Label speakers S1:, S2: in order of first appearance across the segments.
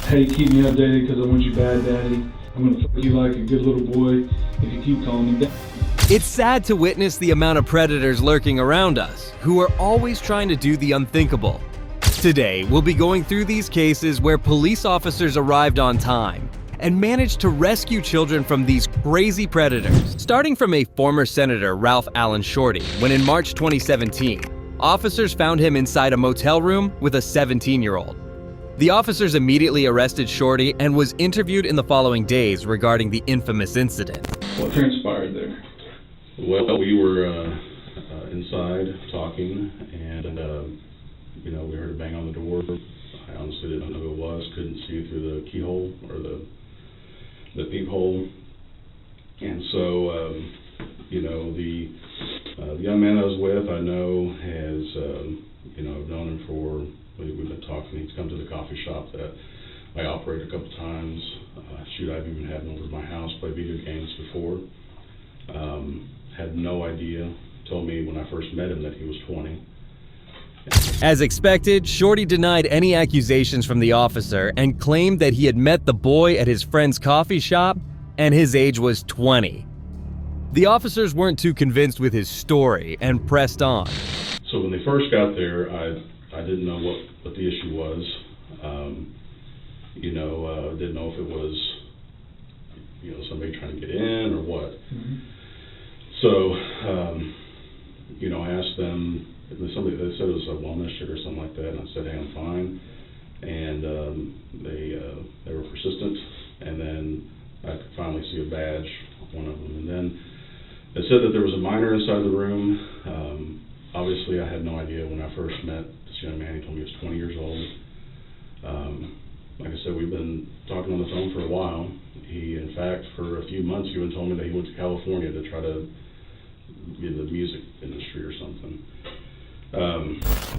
S1: Hey, keep me updated because I want you bad, daddy. I'm gonna fuck you like a good little boy if you keep calling me daddy.
S2: It's sad to witness the amount of predators lurking around us, who are always trying to do the unthinkable. Today, we'll be going through these cases where police officers arrived on time and managed to rescue children from these crazy predators. Starting from a former Senator, Ralph Allen Shorty, when in March 2017, officers found him inside a motel room with a 17-year-old. The officers immediately arrested Shorty and was interviewed in the following days regarding the infamous incident.
S1: What transpired there?
S3: Well, we were inside talking, and we heard a bang on the door. I honestly didn't know who it was. Couldn't see through the keyhole or the peephole. And so, the young man I was with, I know has, I've known him for. We've been talking. He's come to the coffee shop that I operate a couple times. I've even had him over to my house, play video games before. Had no idea. Told me when I first met him that he was 20.
S2: As expected, Shorty denied any accusations from the officer and claimed that he had met the boy at his friend's coffee shop and his age was 20. The officers weren't too convinced with his story and pressed on.
S3: So when they first got there, I didn't know what the issue was. Didn't know if it was, somebody trying to get in or what.
S1: Mm-hmm.
S3: So, I asked them, they said it was a wellness check or something like that, and I said, hey, I'm fine. And they were persistent, and then I could finally see a badge, one of them. And then they said that there was a minor inside the room. Obviously, I had no idea when I first met this young man. He told me he was 20 years old. Like I said, we've been talking on the phone for a while. He, in fact, for a few months, even told me that he went to California to try to get in the music industry or something.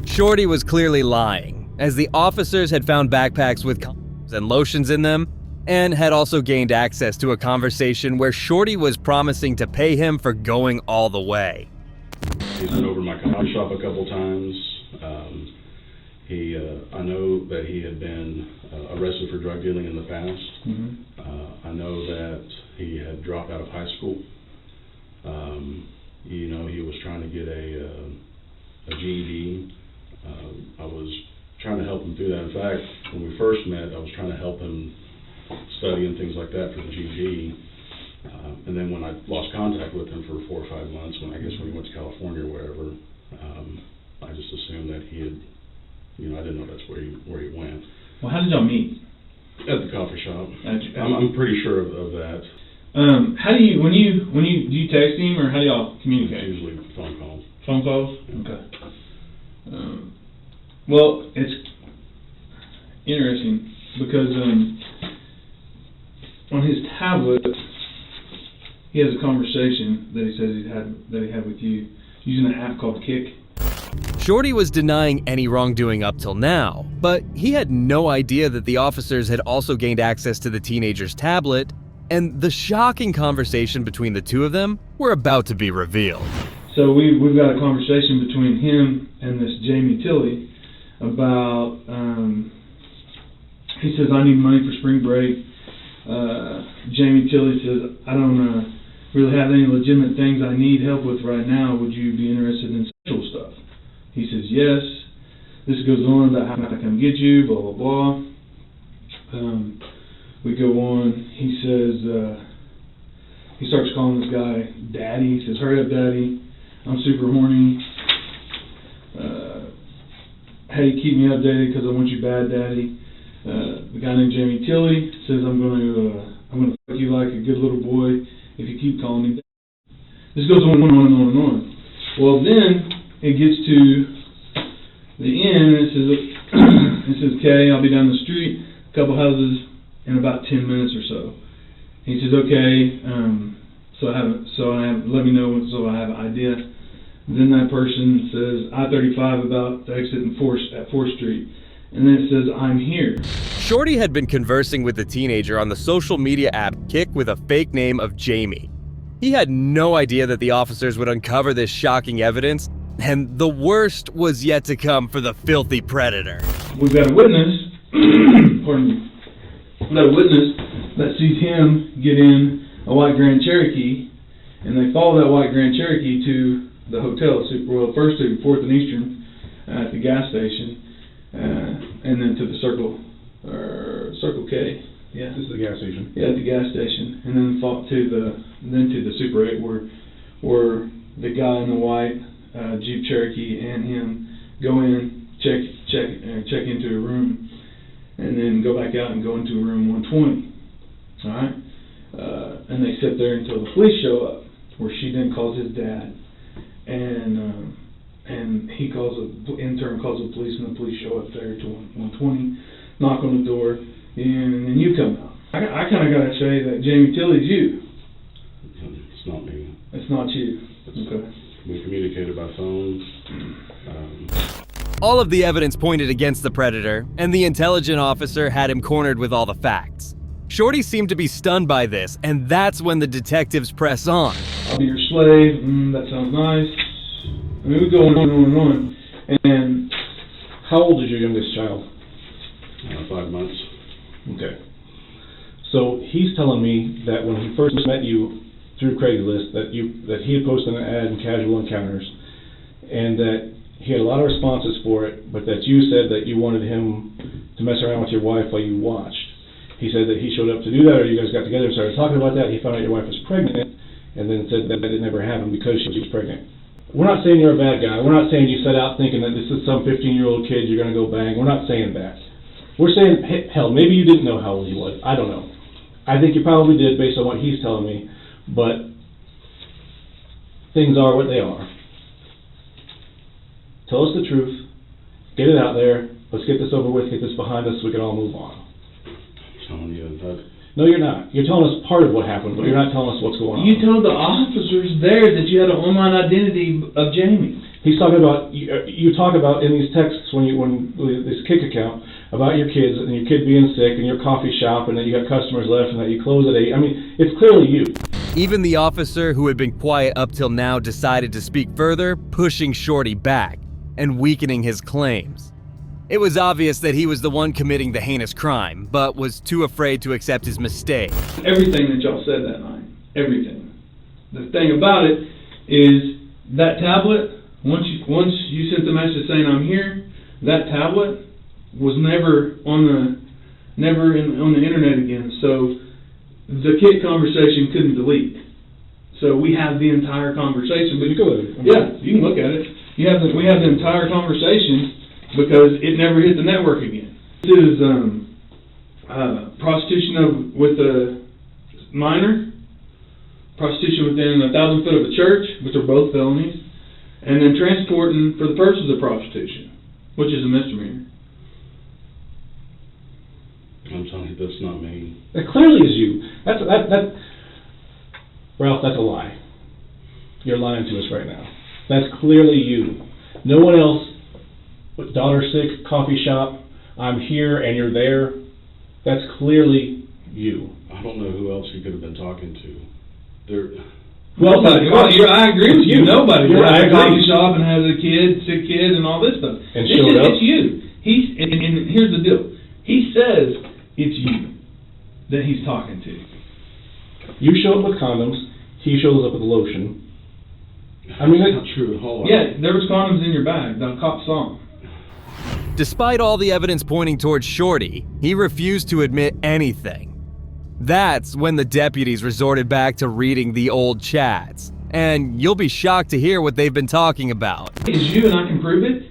S2: Shorty was clearly lying, as the officers had found backpacks with condoms and lotions in them, and had also gained access to a conversation where Shorty was promising to pay him for going all the way.
S3: He's been over to my coffee shop a couple times. I know that he had been arrested for drug dealing in the past.
S1: Mm-hmm.
S3: I know that he had dropped out of high school. He was trying to get a GED. I was trying to help him through that. In fact, when we first met, I was trying to help him study and things like that for the GED. And then when I lost contact with him for 4 or 5 months, when he went to California or wherever, I just assumed that he had, I didn't know that's where he went.
S1: Well, how did y'all meet?
S3: At the coffee shop. I'm pretty sure of that.
S1: How do you, do you text him or how do y'all communicate?
S3: Usually phone calls.
S1: Phone calls?
S3: Yeah.
S1: Okay. Well, it's interesting because on his tablet, he has a conversation that he says he had with you using an app called Kick.
S2: Shorty was denying any wrongdoing up till now, but he had no idea that the officers had also gained access to the teenager's tablet, and the shocking conversation between the two of them were about to be revealed.
S1: So we've got a conversation between him and this Jamie Tilley about, he says, I need money for spring break. Jamie Tilley says, I don't really have any legitimate things I need help with right now. Would you be interested in sexual stuff? He says, yes. This goes on about how can I come get you, blah, blah, blah. We go on. He says, he starts calling this guy Daddy. He says, hurry up, Daddy. I'm super horny. Hey, keep me updated because I want you bad, Daddy. The guy named Jamie Tilley says, I'm gonna fuck you like a good little boy if you keep calling me Daddy. This goes on and on and on and on. Well, then it gets to the end. It says, okay, I'll be down the street, a couple houses in about 10 minutes or so. He says, okay, let me know so I have an idea. Then that person says, I-35 about to exit at 4th Street. And then it says, I'm here.
S2: Shorty had been conversing with the teenager on the social media app Kick with a fake name of Jamie. He had no idea that the officers would uncover this shocking evidence, and the worst was yet to come for the filthy predator.
S1: We've got a witness, pardon me, got a witness that sees him get in a white Grand Cherokee, and they follow that white Grand Cherokee to the hotel, well, first to 4th and Eastern at the gas station, and then to the Circle K. Yeah.
S4: This is the gas station.
S1: Yeah, at the gas station, and then to the Super 8 where the guy in the white Jeep Cherokee and him go in, check into a room, and then go back out and go into room 120. All right, and they sit there until the police show up, where she then calls his dad, and he calls the intern calls the police, and the police show up there to 120, knock on the door, and then you come out. I kind of got to say that Jamie Tilley's you.
S3: It's not me.
S1: It's not you. Okay.
S3: We communicated by phone.
S2: All of the evidence pointed against the predator, and the intelligent officer had him cornered with all the facts. Shorty seemed to be stunned by this, and that's when the detectives press on.
S1: I'll be your slave. That sounds nice. I mean, we go on and on and on. And
S4: How old is your youngest child?
S3: 5 months.
S4: Okay. So he's telling me that when he first met you through Craigslist, that he had posted an ad in Casual Encounters, and that he had a lot of responses for it, but that you said that you wanted him to mess around with your wife while you watched. He said that he showed up to do that, or you guys got together and started talking about that. He found out your wife was pregnant, and then said that it never happened because she was pregnant. We're not saying you're a bad guy. We're not saying you set out thinking that this is some 15-year-old kid you're going to go bang. We're not saying that. We're saying, hell, maybe you didn't know how old he was. I don't know. I think you probably did based on what he's telling me, but things are what they are. Tell us the truth. Get it out there. Let's get this over with, get this behind us so we can all move on.
S3: Telling you that.
S4: No, you're not. You're telling us part of what happened, but you're not telling us what's going on.
S1: you told the officers there that you had an online identity of Jamie.
S4: He's talking about, you talk about in these texts when this Kik account, about your kids and your kid being sick and your coffee shop and that you got customers left and that you close at 8. I mean, it's clearly you.
S2: Even the officer who had been quiet up till now decided to speak further, pushing Shorty back and weakening his claims. It was obvious that he was the one committing the heinous crime, but was too afraid to accept his mistake.
S1: Everything that y'all said that night, everything. The thing about it is that tablet, once you sent the message saying I'm here, that tablet was never on the internet again. So the kid conversation couldn't delete. So we have the entire conversation. But you could. Yeah, you can look at it. We have the entire conversation because it never hit the network again. This is prostitution with a minor, prostitution within 1,000 foot of a church, which are both felonies, and then transporting for the purposes of prostitution, which is a misdemeanor.
S3: I'm telling you, that's not me.
S4: That clearly is you. Ralph, that's a lie. You're lying to us right now. That's clearly you. No one else, with daughter sick, coffee shop, I'm here and you're there. That's clearly you.
S3: I don't know who else you could have been talking to.
S1: Nobody. I agree with you. Nobody.
S4: I
S1: Has a
S4: agree.
S1: coffee shop and has a kid, sick kid, and all this stuff.
S4: And showed up.
S1: It's you. And here's the deal. He says it's you that he's talking to.
S4: You show up with condoms. He shows up with lotion. I mean,
S3: that's not true at all.
S1: Yeah, there was condoms in your bag. The cop saw them.
S2: Despite all the evidence pointing towards Shorty, he refused to admit anything. That's when the deputies resorted back to reading the old chats. And you'll be shocked to hear what they've been talking about.
S1: It's you and I can prove it.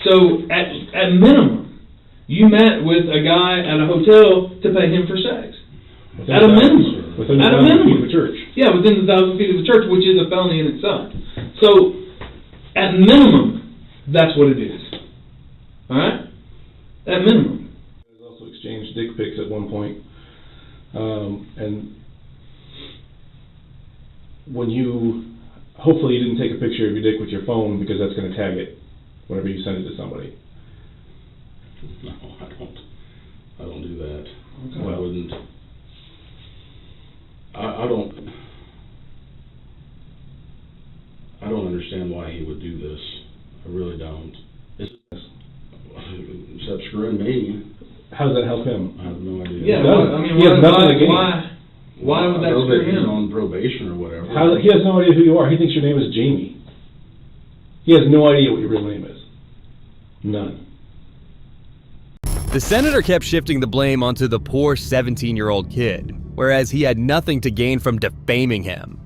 S1: So at minimum, you met with a guy at a hotel to pay him for sex. At a minimum.
S4: Within
S1: At a
S4: 1,000 feet
S1: minimum.
S4: of the church.
S1: Yeah, within 1,000 feet of the church, which is a felony in itself. So, at minimum, that's what it is. Alright? At minimum.
S4: You guys also exchanged dick pics at one point. And when hopefully you didn't take a picture of your dick with your phone because that's going to tag it whenever you send it to somebody.
S3: No, I don't do that.
S1: Okay.
S3: I wouldn't. I don't understand why he would do this. I really don't. Except screwing me.
S4: How does that help him?
S3: I have no idea.
S1: Yeah,
S4: doesn't.
S1: I mean,
S4: He has nothing to gain.
S1: why would that
S3: I know
S1: screw
S3: that he's
S1: him?
S3: on probation or whatever.
S4: He has no idea who you are. He thinks your name is Jamie. He has no idea what your real name is. None.
S2: The senator kept shifting the blame onto the poor 17-year-old kid, whereas he had nothing to gain from defaming him.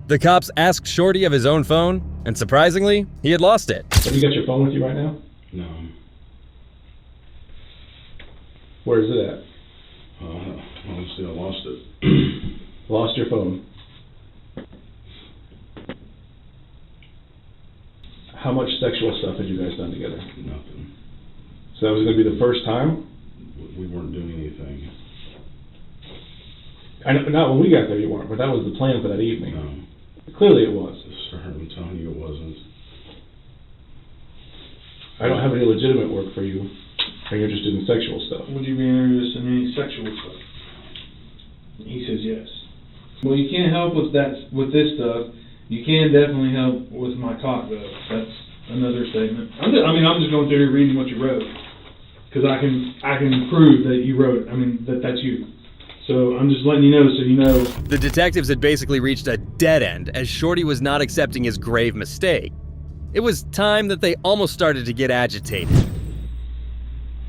S2: The cops asked Shorty of his own phone, and surprisingly, he had lost it.
S4: Have you got your phone with you right now?
S3: No.
S4: Where is it at?
S3: Honestly, I lost it.
S4: Lost your phone. How much sexual stuff had you guys done together?
S3: Nothing.
S4: So that was going to be the first time?
S3: We weren't doing anything.
S4: I know, not when we got there you weren't, but that was the plan for that evening.
S3: No.
S4: Clearly it was.
S3: Sir, I'm telling you it wasn't.
S4: I don't have any legitimate work for you. Are you interested in sexual stuff?
S1: Would you be interested in any sexual stuff? He says yes. Well, you can't help with this stuff. You can definitely help with my cock, though. That's another statement. I'm just going through here reading what you wrote, because I can prove that you wrote it. I mean, that's you. So I'm just letting you know so you know.
S2: The detectives had basically reached a dead end as Shorty was not accepting his grave mistake. It was time that they almost started to get agitated.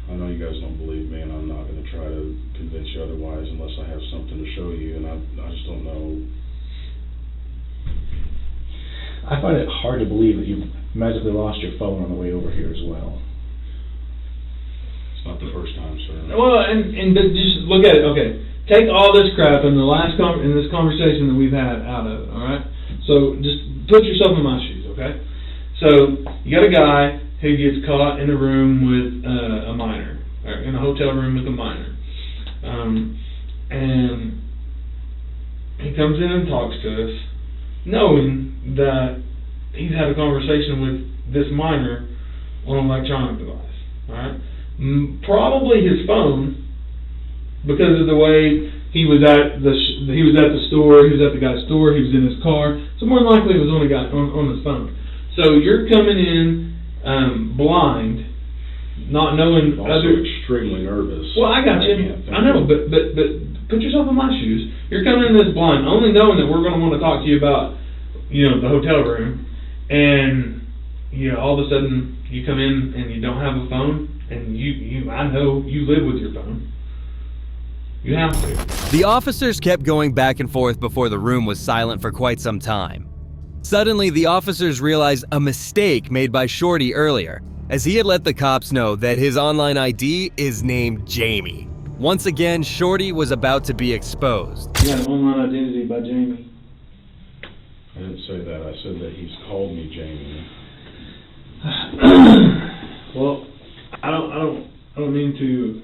S3: I know you guys don't believe me, and I'm not going to try to convince you otherwise unless I have something to show you, and I just don't know.
S4: I find it hard to believe that you magically lost your phone on the way over here as well.
S3: It's not the first time, sir.
S1: Well, and just look at it. Okay, take all this crap in this conversation that we've had out of it. All right. So just put yourself in my shoes. Okay. So you got a guy who gets caught in a room with a minor, or in a hotel room with a minor, and he comes in and talks to us, knowing that he's had a conversation with this minor on an electronic device. All right, probably his phone, because of the way he was at the store, he was at the guy's store, he was in his car. So more than likely, it was on his phone. So you're coming in blind, not knowing
S3: Also extremely nervous.
S1: Well, I got you. I know, but put yourself in my shoes. You're coming in this blind, only knowing that we're going to want to talk to you about, the hotel room, and all of a sudden you come in and you don't have a phone, and I know you live with your phone. You have to.
S2: The officers kept going back and forth before the room was silent for quite some time. Suddenly, the officers realized a mistake made by Shorty earlier, as he had let the cops know that his online ID is named Jamie. Once again, Shorty was about to be exposed.
S1: You got an online identity by Jamie.
S3: I didn't say that. I said that he's called me Jamie.
S1: Well, I don't mean to.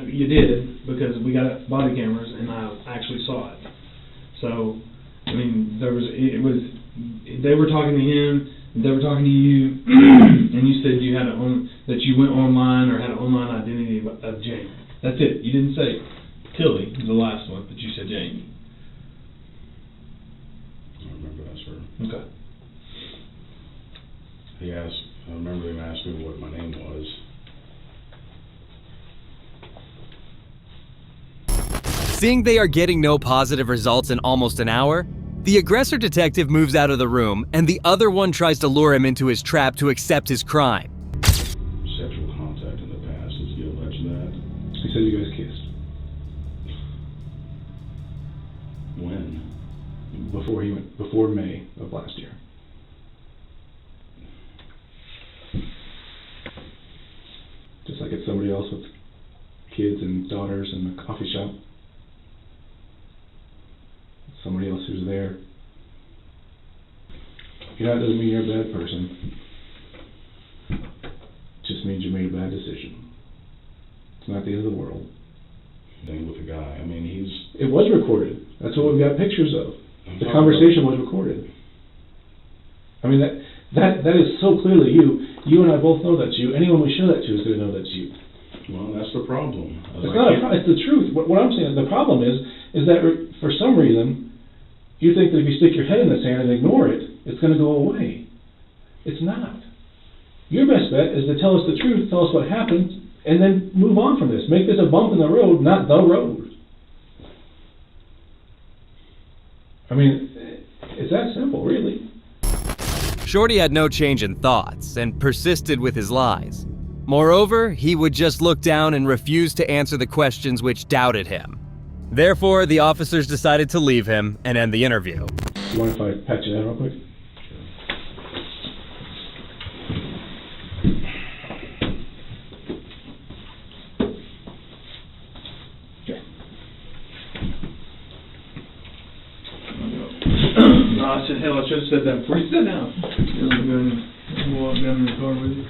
S1: You did, because we got body cameras and I actually saw it. So, I mean, they were talking to him, they were talking to you, and you said you had that you went online or had an online identity of Jamie. That's it. You didn't say Tilly, the last one, but you said Jamie.
S3: I remember that, sir.
S1: Okay.
S3: I remember him asking me what my name was.
S2: Seeing they are getting no positive results in almost an hour, the aggressor detective moves out of the room and the other one tries to lure him into his trap to accept his crime.
S3: Sexual contact in the past, does he allege that?
S4: He said you guys kissed.
S3: When?
S4: Before May of last year. Just like it's somebody else with kids and daughters in a coffee shop. Somebody else who's there. It doesn't mean you're a bad person. It just means you made a bad decision. It's not the end of the world.
S3: Thing with a guy. I mean,
S4: It was recorded. That's what we've got pictures of. The conversation was recorded. I mean, that is so clearly you. You and I both know that's you. Anyone we show that to is going to know that's you.
S3: Well, that's the problem.
S4: It's not a problem. It's the truth. What I'm saying, the problem is that for some reason, you think that if you stick your head in the sand and ignore it, it's going to go away. It's not. Your best bet is to tell us the truth, tell us what happened, and then move on from this. Make this a bump in the road, not the road. I mean, it's that simple, really.
S2: Shorty had no change in thoughts and persisted with his lies. Moreover, he would just look down and refuse to answer the questions which doubted him. Therefore, the officers decided to leave him and end the interview.
S4: You mind if I pat you down real quick?
S1: No, I said, hell, I should have said that before you sat down. I'm going to walk down in the car with you.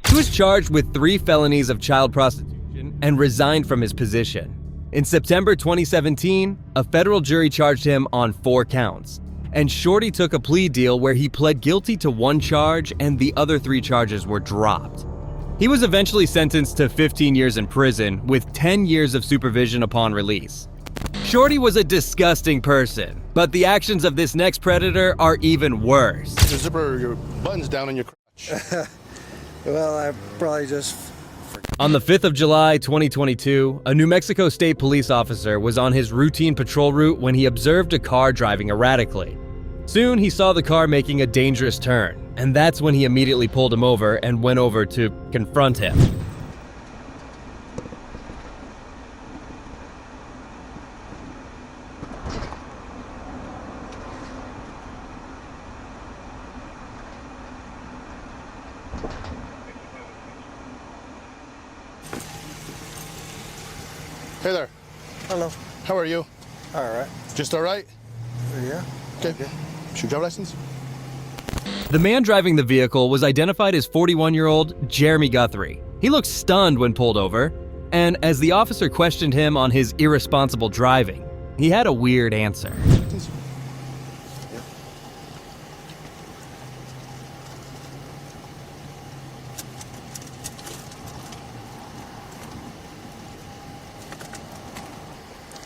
S2: He was charged with 3 felonies of child prostitution and resigned from his position. In September 2017, a federal jury charged him on 4 counts, and Shorty took a plea deal where he pled guilty to 1 charge and the other 3 charges were dropped. He was eventually sentenced to 15 years in prison with 10 years of supervision upon release. Shorty was a disgusting person, but the actions of this next predator are even worse.
S5: Your zipper, your buttons down on your crotch.
S6: Well, I probably just...
S2: On the 5th of July, 2022, a New Mexico State police officer was on his routine patrol route when he observed a car driving erratically. Soon, he saw the car making a dangerous turn, and that's when he immediately pulled him over and went over to confront him.
S5: Hey there.
S6: Hello.
S5: How are you?
S6: All right.
S5: Just all right?
S6: Yeah.
S5: Okay. Should your driver's license?
S2: The man driving the vehicle was identified as 41-year-old Jeremy Guthrie. He looked stunned when pulled over, and as the officer questioned him on his irresponsible driving, he had a weird answer.
S5: License?
S6: Yeah.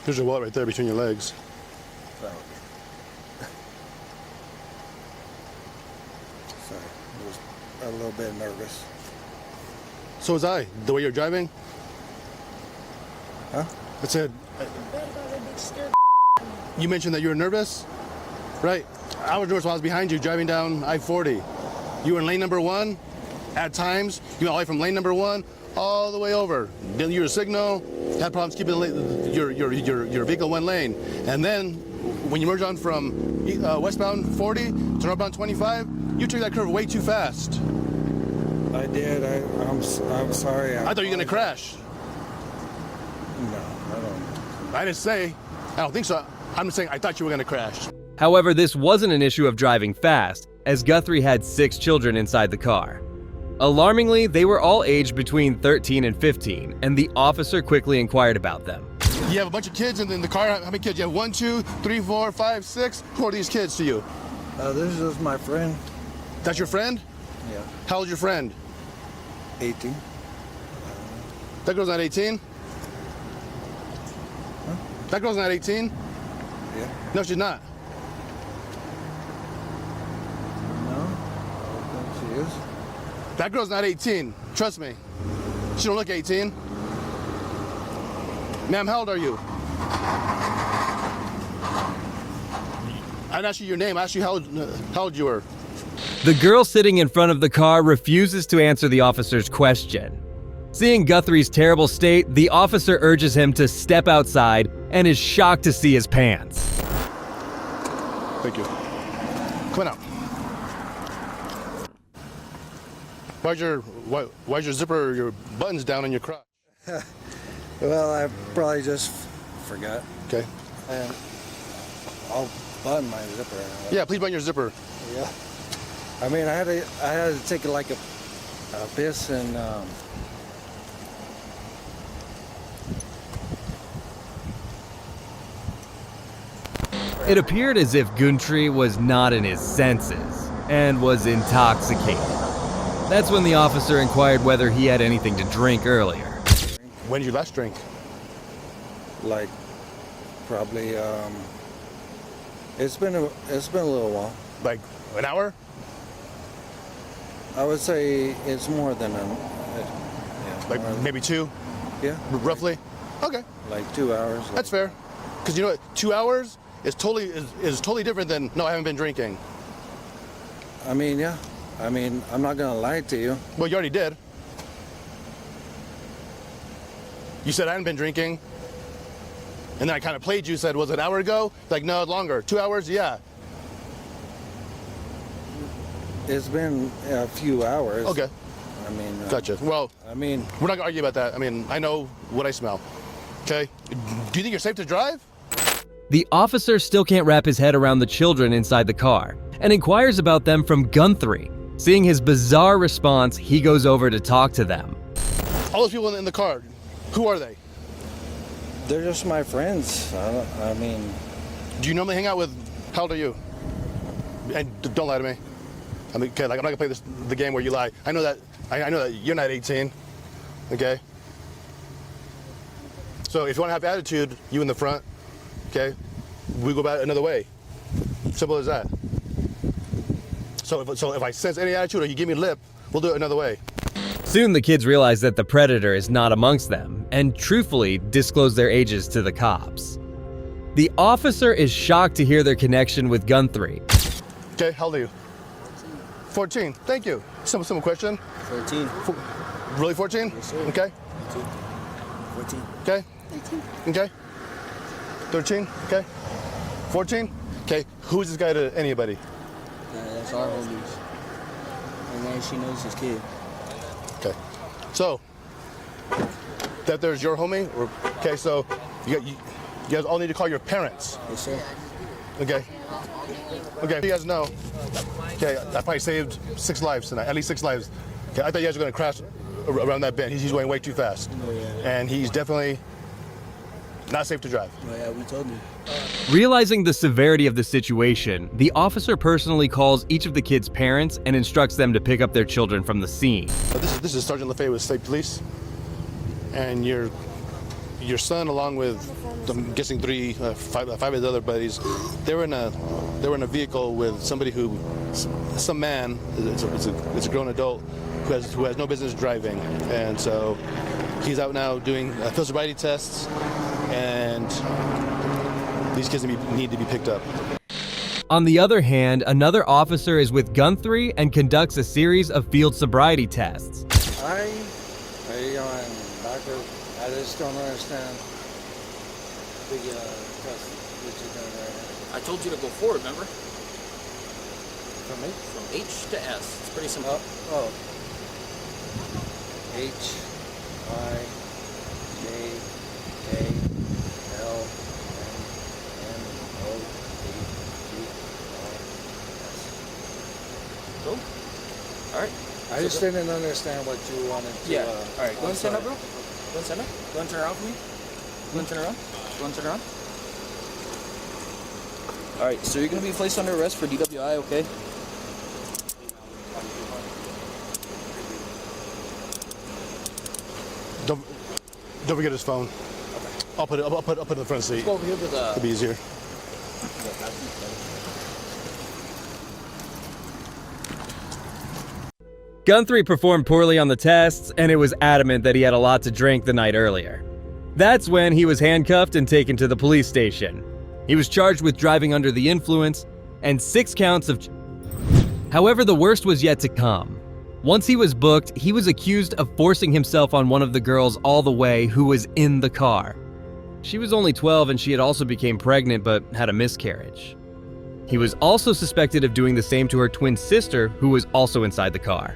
S5: Here's your wallet right there between your legs.
S6: Sorry. Sorry. I was a little bit nervous.
S5: So was I. The way you're driving?
S6: Huh?
S5: I said, you mentioned that you were nervous? Right. I was nervous while I was behind you driving down I-40. You were in lane number 1. At times, you went all the way from lane number 1 all the way over. Then you were a signal, had problems keeping your vehicle 1 lane. And then, when you merged on from westbound 40 to northbound 25, you took that curve way too fast.
S6: I did. I'm sorry.
S5: I thought you were going to crash.
S6: No, I don't.
S5: I didn't say. I don't think so. I'm just saying I thought you were going to crash.
S2: However, this wasn't an issue of driving fast, as Guthrie had 6 children inside the car. Alarmingly, they were all aged between 13 and 15, and the officer quickly inquired about them.
S5: You have a bunch of kids in the car. How many kids? You have 1, 2, 3, 4, 5, 6. Who are these kids to you?
S6: This is my friend.
S5: That's your friend?
S6: Yeah.
S5: How old's your friend?
S6: 18.
S5: That girl's not 18?
S6: Huh?
S5: That girl's not 18?
S6: Yeah.
S5: No, she's not.
S6: No, I don't think she is.
S5: That girl's not 18. Trust me. She don't look 18. Ma'am, how old are you? I didn't ask you your name. I asked you how old you were.
S2: The girl sitting in front of the car refuses to answer the officer's question. Seeing Guthrie's terrible state, the officer urges him to step outside and is shocked to see his pants.
S5: Thank you. Come on out. Why's your zipper, your buttons down on your crotch?
S6: Well, I probably just forgot.
S5: Okay.
S6: And I'll button my zipper.
S5: Yeah, please button your zipper.
S6: Yeah. I mean, I had to take like a piss and
S2: It appeared as if Guthrie was not in his senses and was intoxicated. That's when the officer inquired whether he had anything to drink earlier.
S5: When did you last drink?
S6: like probably it's been a little while.
S5: Like an hour?
S6: I would say it's more than yeah,
S5: Like
S6: more than-
S5: maybe 2,
S6: yeah,
S5: roughly? Okay,
S6: like 2 hours.
S5: that's fair. Because you know what, 2 hours is totally different than, no, I haven't been drinking.
S6: I mean, yeah. I mean, I'm not gonna lie to you.
S5: Well, you already did. You said I hadn't been drinking. And then I kind of played you, said, was it an hour ago? Like, no, longer. 2 hours? Yeah.
S6: It's been a few hours.
S5: Okay,
S6: I mean,
S5: gotcha. Well,
S6: I mean,
S5: we're not gonna argue about that. I mean, I know what I smell. Okay? Do you think you're safe to drive?
S2: The officer still can't wrap his head around the children inside the car and inquires about them from Guthrie. Seeing his bizarre response, he goes over to talk to them.
S5: All those people in the car, who are they?
S6: they're just my friends. I mean,
S5: Do you normally hang out with, how old are you? And don't lie to me. I mean, okay, like I'm not gonna play the game where you lie. I know that you're not 18, okay? So if you wanna have attitude, you in the front, okay? We go about it another way. Simple as that. So if I sense any attitude or you give me lip, we'll do it another way.
S2: Soon the kids realize that the predator is not amongst them and truthfully disclose their ages to the cops. The officer is shocked to hear their connection with Guthrie.
S5: Okay, how old are you? 14. Thank you. Simple question.
S7: 14.
S5: Really 14?
S7: Yes, sir.
S5: Okay.
S7: 14.
S5: Okay. 18. Okay. 13. Okay. 14. Okay. Who's this guy to anybody?
S7: That's our homies. And then she knows his kid.
S5: Okay. So that there's your homie. Okay. So you guys all need to call your parents.
S7: Yes, sir.
S5: Okay. Okay. You guys know. Okay. I probably saved 6 lives tonight. At least 6 lives. Okay. I thought you guys were gonna crash around that bend. He's going way too fast.
S7: Oh, yeah.
S5: And he's definitely not safe to drive.
S7: Oh, yeah, we told him.
S2: Realizing the severity of the situation, the officer personally calls each of the kids' parents and instructs them to pick up their children from the scene.
S5: This is Sergeant LaFay with State Police, and your son, along with I'm guessing five of his other buddies, they were in a vehicle with somebody some man. It's a grown adult who has no business driving, and so he's out now doing field sobriety tests, and these kids need to be picked up.
S2: On the other hand, another officer is with Guthrie and conducts a series of field sobriety tests.
S6: doctor, I just don't understand the test that you're doing right now.
S8: I told you to go forward, remember?
S6: For me?
S8: From H to S. It's pretty simple.
S6: Oh. H, I, J, K, L, M, N, O, P, Q, R, S.
S8: Cool. All right.
S6: I just didn't understand what you wanted to.
S8: Yeah. All right. Go and stand up, bro. Go and stand up. Go and turn around for me. Go and turn around. Go and turn around. All right. So you're gonna be placed under arrest for DWI, okay?
S5: Don't forget his phone. I'll put it in the front seat.
S8: Go over here with
S5: It'll be easier.
S2: Guthrie performed poorly on the tests, and it was adamant that he had a lot to drink the night earlier. That's when he was handcuffed and taken to the police station. He was charged with driving under the influence and 6 counts of... However, the worst was yet to come. Once he was booked, he was accused of forcing himself on one of the girls all the way who was in the car. She was only 12 and she had also become pregnant but had a miscarriage. He was also suspected of doing the same to her twin sister, who was also inside the car.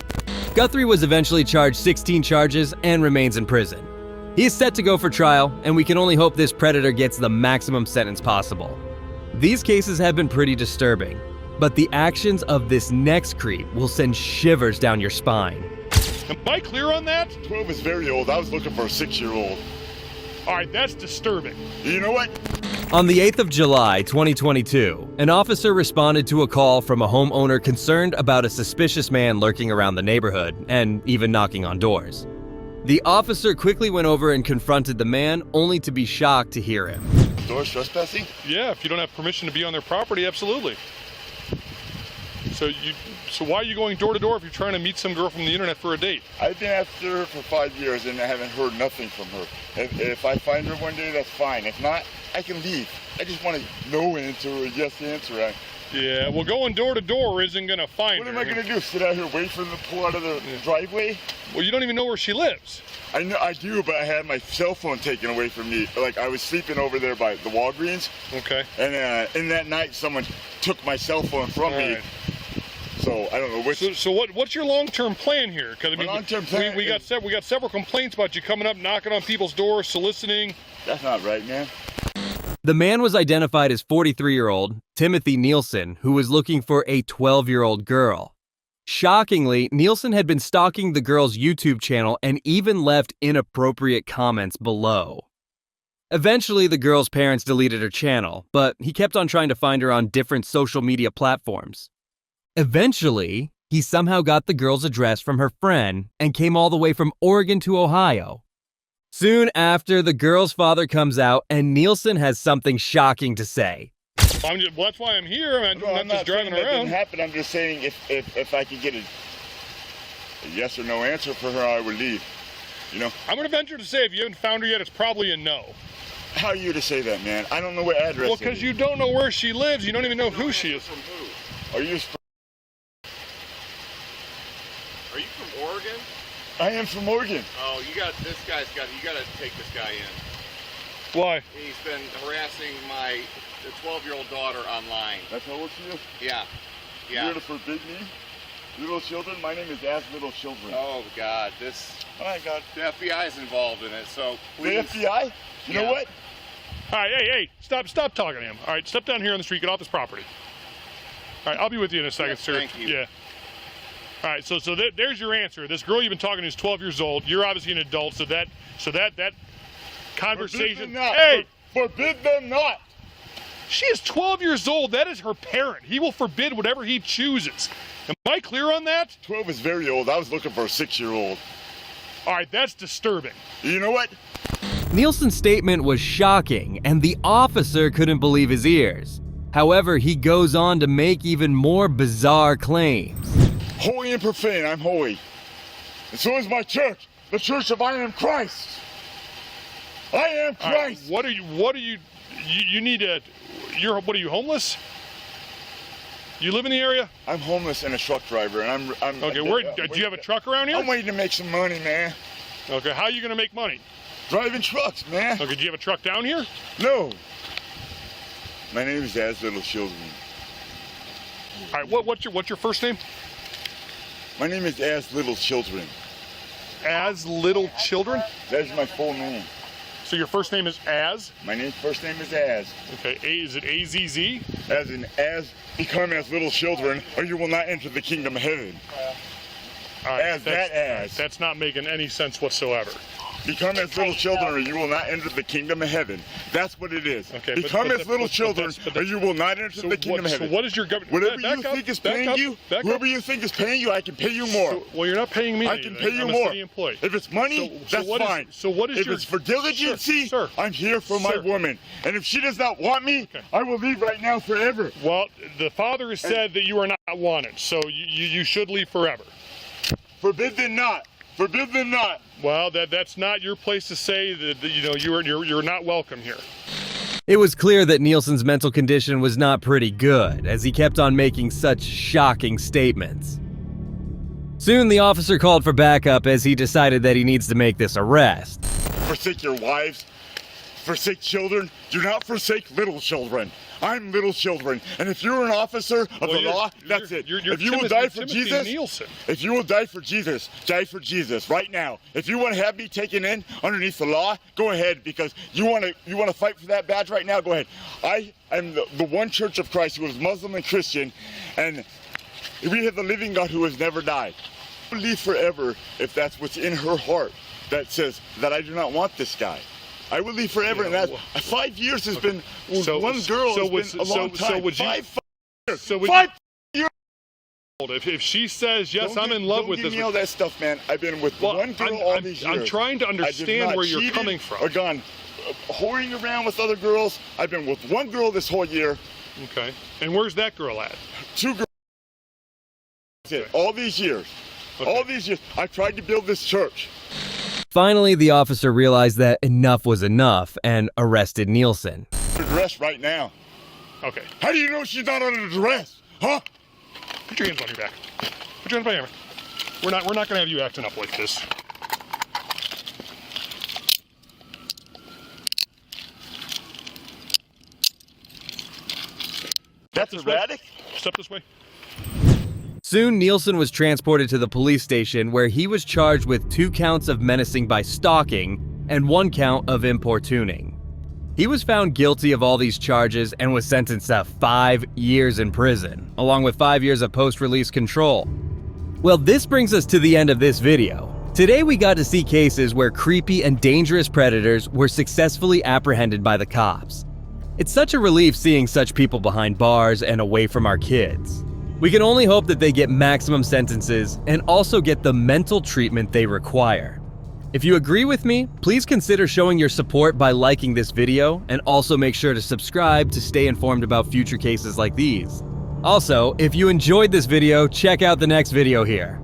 S2: Guthrie was eventually charged 16 charges and remains in prison. He is set to go for trial, and we can only hope this predator gets the maximum sentence possible. These cases have been pretty disturbing, but the actions of this next creep will send shivers down your spine.
S9: Am I clear on that?
S10: 12 is very old. I was looking for a 6-year-old.
S9: All right, that's disturbing.
S10: You know what?
S2: On the 8th of July, 2022, an officer responded to a call from a homeowner concerned about a suspicious man lurking around the neighborhood and even knocking on doors. The officer quickly went over and confronted the man, only to be shocked to hear him.
S10: Doors trespassing?
S9: Yeah, if you don't have permission to be on their property, absolutely. So why are you going door to door if you're trying to meet some girl from the internet for a date?
S10: I've been after her for 5 years and I haven't heard nothing from her. If I find her one day, that's fine. If not, I can leave. I just want a no answer or a yes answer.
S9: Yeah, well, going door to door isn't going to find her.
S10: What am I going to do? Sit out here, wait for them to pull out of the driveway?
S9: Well, you don't even know where she lives.
S10: I know I do, but I had my cell phone taken away from me. Like, I was sleeping over there by the Walgreens.
S9: Okay.
S10: And in that night, someone took my cell phone from me.
S9: Right.
S10: So I don't know which.
S9: So what's your long-term plan here? Because I mean,
S10: long-term plan
S9: we got several complaints about you coming up, knocking on people's doors, soliciting.
S10: That's not right, man.
S2: The man was identified as 43-year-old Timothy Nielsen, who was looking for a 12-year-old girl. Shockingly, Nielsen had been stalking the girl's YouTube channel and even left inappropriate comments below. Eventually, the girl's parents deleted her channel, but he kept on trying to find her on different social media platforms. Eventually, he somehow got the girl's address from her friend and came all the way from Oregon to Ohio. Soon after, the girl's father comes out and Nielsen has something shocking to say.
S9: Well, that's why I'm here. I'm not just driving
S10: that
S9: around.
S10: Didn't happen. I'm just saying if I could get a yes or no answer for her, I would leave. You know?
S9: I'm going to venture to say if you haven't found her yet, it's probably a no.
S10: How are you to say that, man? I don't know what address.
S9: Well, because you don't know where she lives. You don't even know who she is.
S10: From who? Are you from Oregon? I am from Oregon.
S11: Oh, you gotta take this guy in.
S9: Why?
S11: He's been harassing my 12-year-old daughter online.
S10: That's how old she is?
S11: Yeah.
S10: You're gonna forbid me? Little children? My name is As Little Children.
S11: Oh, God.
S10: Oh, my God.
S11: The FBI is involved in it, so
S10: please. The FBI? You know what?
S9: All right, hey, stop talking to him. All right, step down here on the street, get off this property. All right, I'll be with you in a second,
S11: yes,
S9: sir.
S11: Thank you.
S9: Yeah. All right, so there's your answer. This girl you've been talking to is 12 years old. You're obviously an adult, so that conversation.
S10: Forbid them not.
S9: Hey,
S10: forbid them not.
S9: She is 12 years old. That is her parent. He will forbid whatever he chooses. Am I clear on that?
S10: 12 is very old. I was looking for a 6-year-old.
S9: All right, that's disturbing.
S10: You know what?
S2: Nielsen's statement was shocking, and the officer couldn't believe his ears. However, he goes on to make even more bizarre claims.
S10: Holy and profane, I'm holy. And so is my church, the Church of I Am Christ. I am Christ.
S9: Right, what are you need a, what are you, homeless? You live in the area?
S10: I'm homeless and a truck driver, and I'm
S9: okay, do you have a truck around here?
S10: I'm waiting to make some money, man.
S9: Okay, how are you gonna make money?
S10: Driving trucks, man.
S9: Okay, do you have a truck down here?
S10: No. My name is As Little Children.
S9: All right, what's your first name?
S10: My name is As Little Children.
S9: As Little Children?
S10: That is my full name.
S9: So your first name is Az?
S10: My first name is Az.
S9: Okay, is it A-Z-Z?
S10: As in, become as little children, or you will not enter the kingdom of heaven.
S9: Right, that's not making any sense whatsoever.
S10: Become as little children, or you will not enter the kingdom of heaven. That's what it is.
S9: Okay,
S10: become as little children, or you will not enter the kingdom of heaven.
S9: So what is your government?
S10: Whatever you think is paying you, whoever you think is paying you, I can pay you more.
S9: Well, you're not paying me.
S10: I can pay you
S9: I'm
S10: more.
S9: A city employee.
S10: If it's money, that's fine.
S9: So what is
S10: if it's for diligency,
S9: sir,
S10: I'm here for my woman. And if she does not want me, I will leave right now forever.
S9: Well, the father has said that you are not wanted, so you should leave forever.
S10: Forbid them not. Forbid them not.
S9: Well, that's not your place to say that you're not welcome here.
S2: It was clear that Nielsen's mental condition was not pretty good, as he kept on making such shocking statements. Soon the officer called for backup as he decided that he needs to make this arrest.
S10: Forsake your wives, forsake children, do not forsake little children. I'm little children, and if you're an officer of the law, that's it. If you will die for Jesus, if you will die for Jesus right now. If you want to have me taken in underneath the law, go ahead, because you want to fight for that badge right now. Go ahead. I am the one Church of Christ who is Muslim and Christian, and we have the living God who has never died. I believe forever if that's what's in her heart that says that I do not want this guy. I will leave forever, and that 5 years has been one girl has been a long time. 5 years.
S9: So
S10: 5 years.
S9: If she says yes, I'm in love with this.
S10: Don't give me all that stuff, man. I've been with one girl all these years.
S9: I'm trying to understand where you're coming from.
S10: Or gone whoring around with other girls. I've been with one girl this whole year.
S9: Okay. And where's that girl at?
S10: 2 girls. That's it. All these years. All these years. I tried to build this church.
S2: Finally, the officer realized that enough was enough and arrested Nielsen.
S10: Arrest right now.
S9: Okay.
S10: How do you know she's not under duress? Huh?
S9: Put your hands on your back. Put your hands on your back. We're not gonna have you acting up like this.
S10: That's erratic?
S9: Step this way.
S2: Soon, Nielsen was transported to the police station where he was charged with 2 counts of menacing by stalking and 1 count of importuning. He was found guilty of all these charges and was sentenced to 5 years in prison, along with 5 years of post-release control. Well, this brings us to the end of this video. Today we got to see cases where creepy and dangerous predators were successfully apprehended by the cops. It's such a relief seeing such people behind bars and away from our kids. We can only hope that they get maximum sentences and also get the mental treatment they require. If you agree with me, please consider showing your support by liking this video and also make sure to subscribe to stay informed about future cases like these. Also, if you enjoyed this video, check out the next video here.